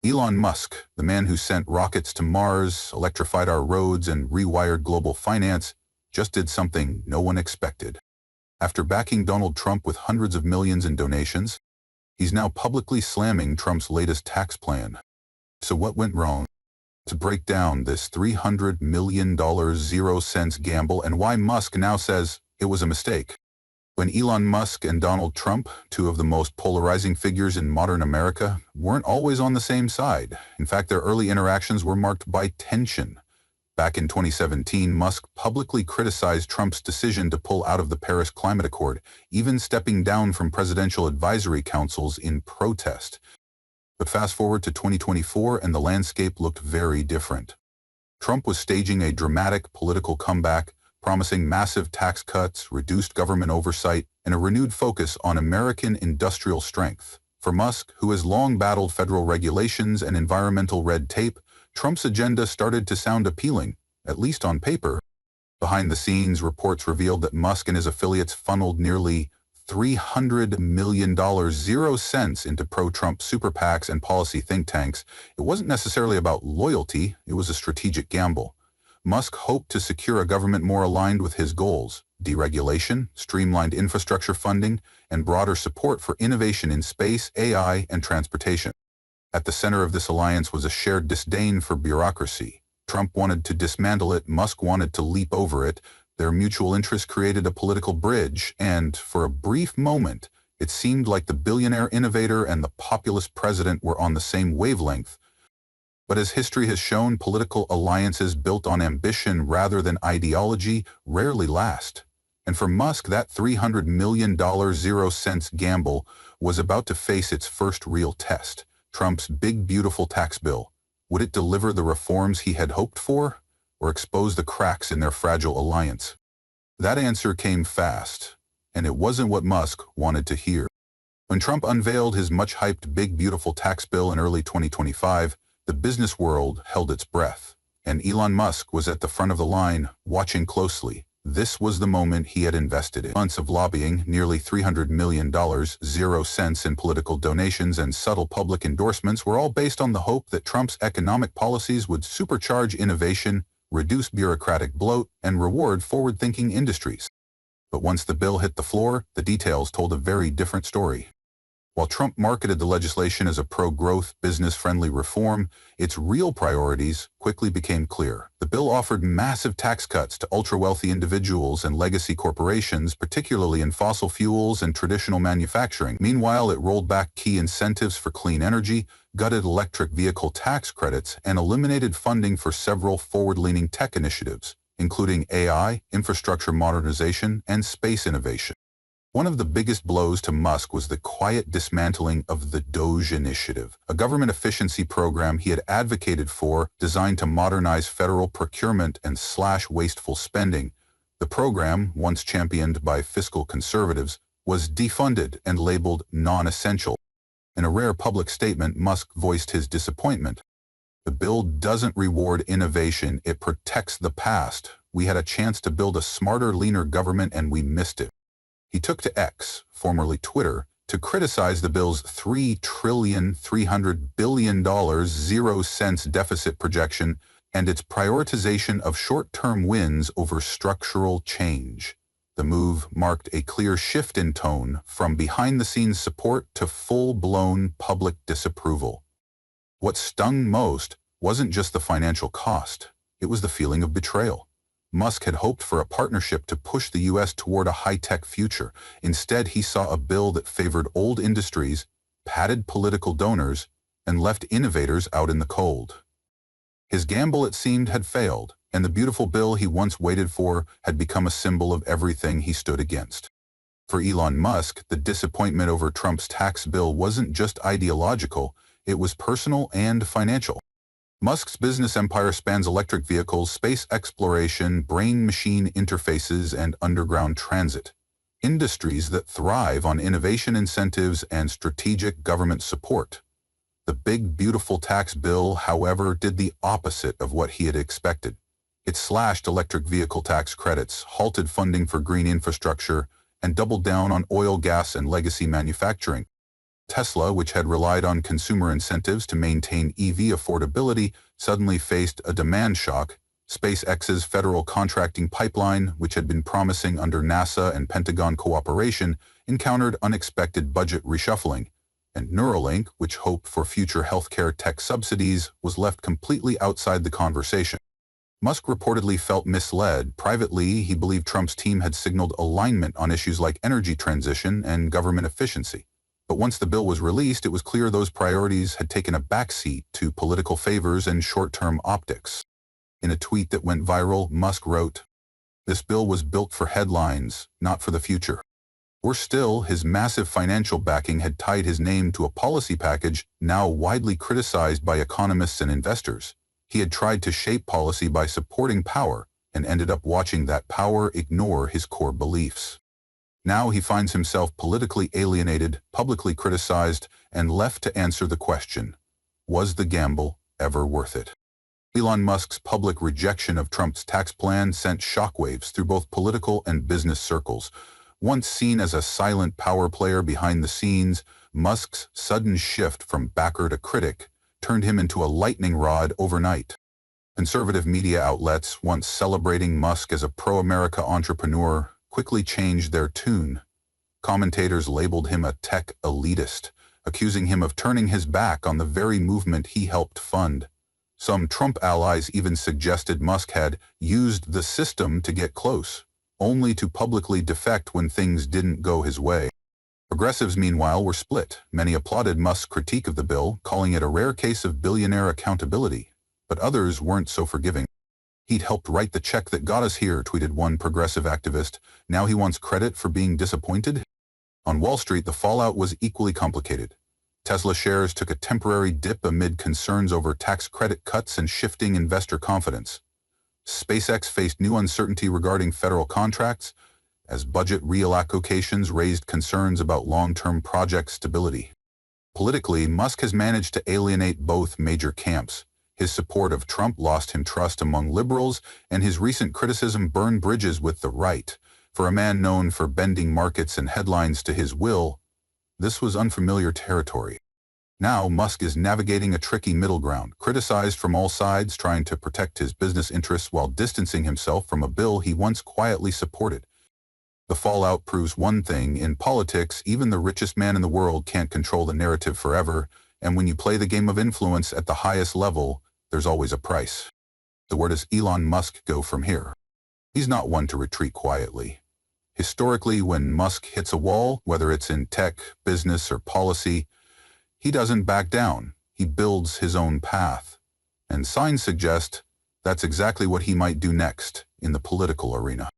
Elon Musk, the man who sent rockets to Mars, electrified our roads, and rewired global finance, just did something no one expected. After backing Donald Trump with hundreds of millions in donations, he's now publicly slamming Trump's latest tax plan. So what went wrong? To break down this $300 million zero-cents gamble and why Musk now says it was a mistake. When Elon Musk and Donald Trump, two of the most polarizing figures in modern America, weren't always on the same side. In fact, their early interactions were marked by tension. Back in 2017, Musk publicly criticized Trump's decision to pull out of the Paris Climate Accord, even stepping down from presidential advisory councils in protest. But fast forward to 2024 and the landscape looked very different. Trump was staging a dramatic political comeback, promising massive tax cuts, reduced government oversight, and a renewed focus on American industrial strength. For Musk, who has long battled federal regulations and environmental red tape, Trump's agenda started to sound appealing, at least on paper. Behind the scenes, reports revealed that Musk and his affiliates funneled nearly $300 million zero-cents into pro-Trump super PACs and policy think tanks. It wasn't necessarily about loyalty, it was a strategic gamble. Musk hoped to secure a government more aligned with his goals: deregulation, streamlined infrastructure funding, and broader support for innovation in space, AI, and transportation. At the center of this alliance was a shared disdain for bureaucracy. Trump wanted to dismantle it, Musk wanted to leap over it. Their mutual interest created a political bridge, and for a brief moment, it seemed like the billionaire innovator and the populist president were on the same wavelength. But as history has shown, political alliances built on ambition rather than ideology rarely last. And for Musk, that $300 million zero-cents gamble was about to face its first real test: Trump's big, beautiful tax bill. Would it deliver the reforms he had hoped for, or expose the cracks in their fragile alliance? That answer came fast, and it wasn't what Musk wanted to hear. When Trump unveiled his much-hyped big, beautiful tax bill in early 2025, the business world held its breath, and Elon Musk was at the front of the line, watching closely. This was the moment he had invested in. Months of lobbying, nearly $300 million, zero-cents in political donations, and subtle public endorsements were all based on the hope that Trump's economic policies would supercharge innovation, reduce bureaucratic bloat, and reward forward-thinking industries. But once the bill hit the floor, the details told a very different story. While Trump marketed the legislation as a pro-growth, business-friendly reform, its real priorities quickly became clear. The bill offered massive tax cuts to ultra-wealthy individuals and legacy corporations, particularly in fossil fuels and traditional manufacturing. Meanwhile, it rolled back key incentives for clean energy, gutted electric vehicle tax credits, and eliminated funding for several forward-leaning tech initiatives, including AI, infrastructure modernization, and space innovation. One of the biggest blows to Musk was the quiet dismantling of the DOGE initiative, a government efficiency program he had advocated for designed to modernize federal procurement and slash wasteful spending. The program, once championed by fiscal conservatives, was defunded and labeled non-essential. In a rare public statement, Musk voiced his disappointment. The bill doesn't reward innovation, it protects the past. We had a chance to build a smarter, leaner government and we missed it. He took to X, formerly Twitter, to criticize the bill's $3.3 trillion zero-cents deficit projection and its prioritization of short-term wins over structural change. The move marked a clear shift in tone from behind-the-scenes support to full-blown public disapproval. What stung most wasn't just the financial cost, it was the feeling of betrayal. Musk had hoped for a partnership to push the U.S. toward a high-tech future. Instead, he saw a bill that favored old industries, padded political donors, and left innovators out in the cold. His gamble, it seemed, had failed, and the beautiful bill he once waited for had become a symbol of everything he stood against. For Elon Musk, the disappointment over Trump's tax bill wasn't just ideological, it was personal and financial. Musk's business empire spans electric vehicles, space exploration, brain-machine interfaces, and underground transit. Industries that thrive on innovation incentives and strategic government support. The big, beautiful tax bill, however, did the opposite of what he had expected. It slashed electric vehicle tax credits, halted funding for green infrastructure, and doubled down on oil, gas, and legacy manufacturing. Tesla, which had relied on consumer incentives to maintain EV affordability, suddenly faced a demand shock. SpaceX's federal contracting pipeline, which had been promising under NASA and Pentagon cooperation, encountered unexpected budget reshuffling, and Neuralink, which hoped for future healthcare tech subsidies, was left completely outside the conversation. Musk reportedly felt misled. Privately, he believed Trump's team had signaled alignment on issues like energy transition and government efficiency. But once the bill was released, it was clear those priorities had taken a backseat to political favors and short-term optics. In a tweet that went viral, Musk wrote, "This bill was built for headlines, not for the future." Worse still, his massive financial backing had tied his name to a policy package now widely criticized by economists and investors. He had tried to shape policy by supporting power and ended up watching that power ignore his core beliefs. Now he finds himself politically alienated, publicly criticized, and left to answer the question, was the gamble ever worth it? Elon Musk's public rejection of Trump's tax plan sent shockwaves through both political and business circles. Once seen as a silent power player behind the scenes, Musk's sudden shift from backer to critic turned him into a lightning rod overnight. Conservative media outlets, once celebrating Musk as a pro-America entrepreneur, quickly changed their tune. Commentators labeled him a tech elitist, accusing him of turning his back on the very movement he helped fund. Some Trump allies even suggested Musk had used the system to get close, only to publicly defect when things didn't go his way. Progressives, meanwhile, were split. Many applauded Musk's critique of the bill, calling it a rare case of billionaire accountability, but others weren't so forgiving. "He'd helped write the check that got us here," tweeted one progressive activist. "Now he wants credit for being disappointed?" On Wall Street, the fallout was equally complicated. Tesla shares took a temporary dip amid concerns over tax credit cuts and shifting investor confidence. SpaceX faced new uncertainty regarding federal contracts, as budget reallocations raised concerns about long-term project stability. Politically, Musk has managed to alienate both major camps. His support of Trump lost him trust among liberals, and his recent criticism burned bridges with the right. For a man known for bending markets and headlines to his will, this was unfamiliar territory. Now Musk is navigating a tricky middle ground, criticized from all sides, trying to protect his business interests while distancing himself from a bill he once quietly supported. The fallout proves one thing: in politics, even the richest man in the world can't control the narrative forever, and when you play the game of influence at the highest level, there's always a price. So where does Elon Musk go from here? He's not one to retreat quietly. Historically, when Musk hits a wall, whether it's in tech, business, or policy, he doesn't back down. He builds his own path. And signs suggest that's exactly what he might do next in the political arena.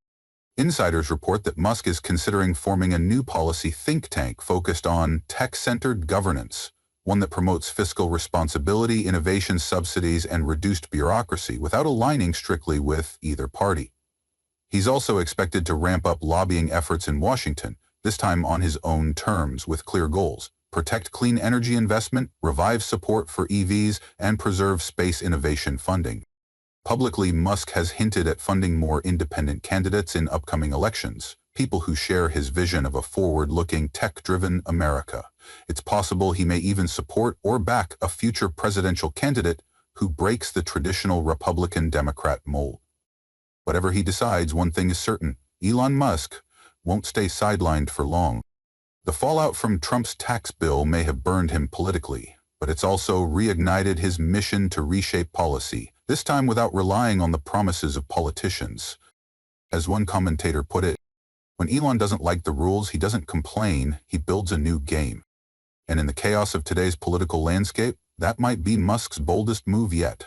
Insiders report that Musk is considering forming a new policy think tank focused on tech-centered governance, one that promotes fiscal responsibility, innovation subsidies, and reduced bureaucracy without aligning strictly with either party. He's also expected to ramp up lobbying efforts in Washington, this time on his own terms, with clear goals: protect clean energy investment, revive support for EVs, and preserve space innovation funding. Publicly, Musk has hinted at funding more independent candidates in upcoming elections, people who share his vision of a forward-looking, tech-driven America. It's possible he may even support or back a future presidential candidate who breaks the traditional Republican-Democrat mold. Whatever he decides, one thing is certain: Elon Musk won't stay sidelined for long. The fallout from Trump's tax bill may have burned him politically, but it's also reignited his mission to reshape policy, this time without relying on the promises of politicians. As one commentator put it, when Elon doesn't like the rules, he doesn't complain, he builds a new game. And in the chaos of today's political landscape, that might be Musk's boldest move yet.